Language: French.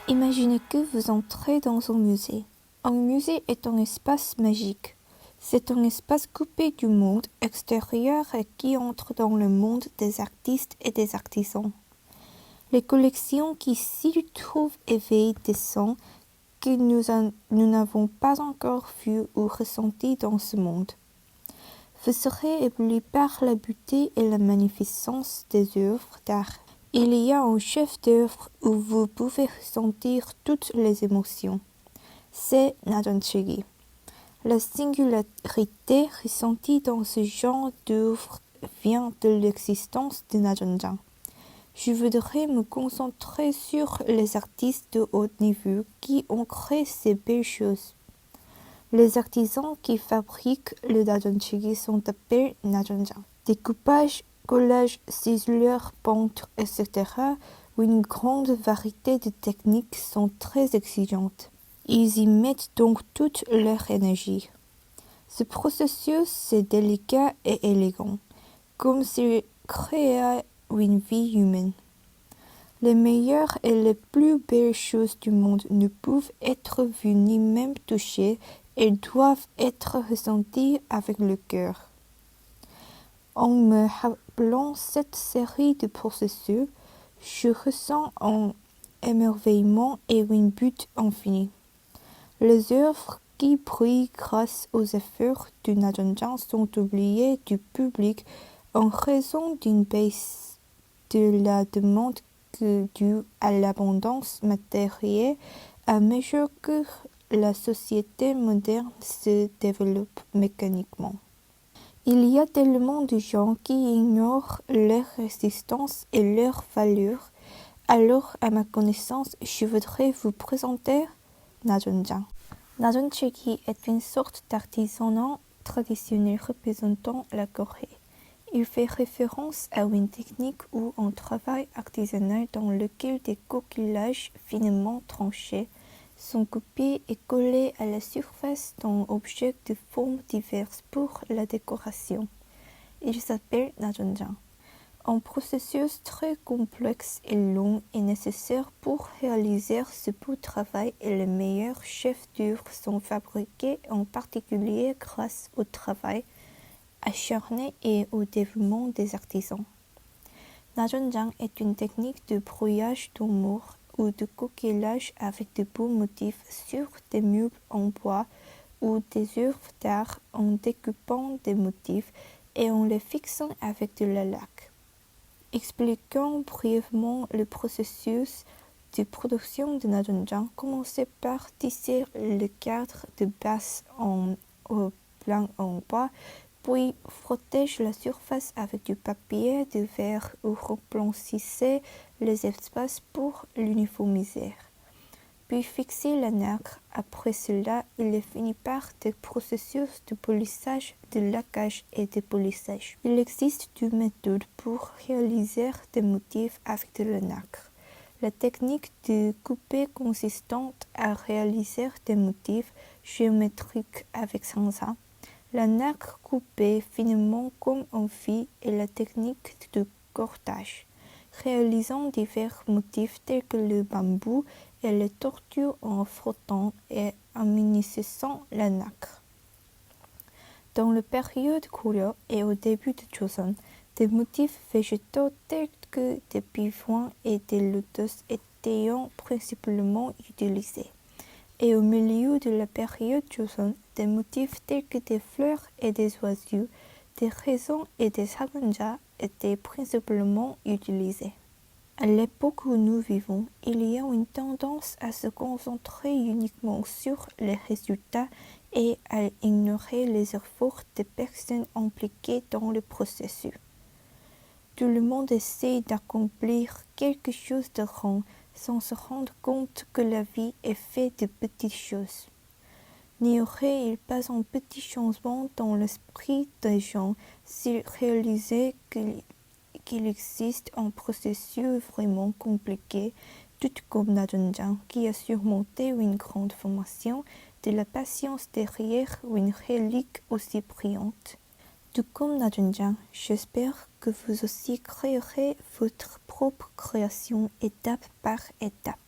Imaginez que vous entrez dans un musée. Un musée est un espace magique. C'est un espace coupé du monde extérieur et qui entre dans le monde des artistes et des artisans. Les collections qui s'y trouvent éveillent des sens que nous n'avons pas encore vus ou ressentis dans ce monde. Vous serez ébloui par la beauté et la magnificence des œuvres d'art. Il y a un chef-d'œuvre où vous pouvez ressentir toutes les émotions. C'est Nadonchigi. La singularité ressentie dans ce genre d'œuvre vient de l'existence de Nadonjan. Je voudrais me concentrer sur les artistes de haut niveau qui ont créé ces belles choses. Les artisans qui fabriquent le Nadonchigi sont appelés Nadonjan. Découpage, collage, ciselure, peinture, etc. où une grande variété de techniques sont très exigeantes. Ils y mettent donc toute leur énergie. Ce processus est délicat et élégant, comme s'il créait une vie humaine. Les meilleures et les plus belles choses du monde ne peuvent être vues ni même touchées, elles doivent être ressenties avec le cœur. En me rappelant cette série de processus, je ressens un émerveillement et une but infinie. Les œuvres qui brillent grâce aux efforts du Nadonjan sont oubliées du public en raison d'une baisse de la demande due à l'abondance matérielle à mesure que la société moderne se développe mécaniquement. Il y a tellement de gens qui ignorent leur existence et leur valeur. Alors, à ma connaissance, je voudrais vous présenter Nadonjan. Nadonchigi est une sorte d'artisanat traditionnel représentant la Corée. Il fait référence à une technique ou un travail artisanal dans lequel des coquillages finement tranchés sont coupés et collés à la surface d'un objet de formes diverses pour la décoration. Il s'appelle Nadonjan. Un processus très complexe et long est nécessaire pour réaliser ce beau travail et les meilleurs chefs-d'œuvre sont fabriqués en particulier grâce au travail acharné et au dévouement des artisans. Nadonjan est une technique de brouillage d'humour ou de coquillage avec de beaux motifs sur des meubles en bois ou des œuvres d'art en découpant des motifs et en les fixant avec de la laque. Expliquons brièvement le processus de production de Nadonjan. Commencez par tisser le cadre de base en plan en bois, puis frottez la surface avec du papier de verre ou remplissez les espaces pour l'uniformiser. Puis fixez la nacre. Après cela, il est fini par des processus de polissage, de laquage et de polissage. Il existe deux méthodes pour réaliser des motifs avec de la nacre. La technique de couper consistante à réaliser des motifs géométriques avec sansa. La nacre coupée finement comme un fil et la technique de cortage, réalisant divers motifs tels que le bambou et les tortues en frottant et amincissant la nacre. Dans la période Goryeo et au début de Joseon, des motifs végétaux tels que des pivons et des lotus étaient principalement utilisés. Et au milieu de la période Joseon, des motifs tels que des fleurs et des oiseaux, des raisins et des saganja étaient principalement utilisés. À l'époque où nous vivons, il y a une tendance à se concentrer uniquement sur les résultats et à ignorer les efforts des personnes impliquées dans le processus. Tout le monde essaie d'accomplir quelque chose de grand sans se rendre compte que la vie est faite de petites choses. N'y aurait-il pas un petit changement dans l'esprit des gens s'ils réalisaient qu'il existe un processus vraiment compliqué, tout comme Nadonjan, qui a surmonté une grande formation, de la patience derrière une relique aussi brillante. Tout comme Nadonjan, j'espère que vous aussi créerez votre propre création étape par étape.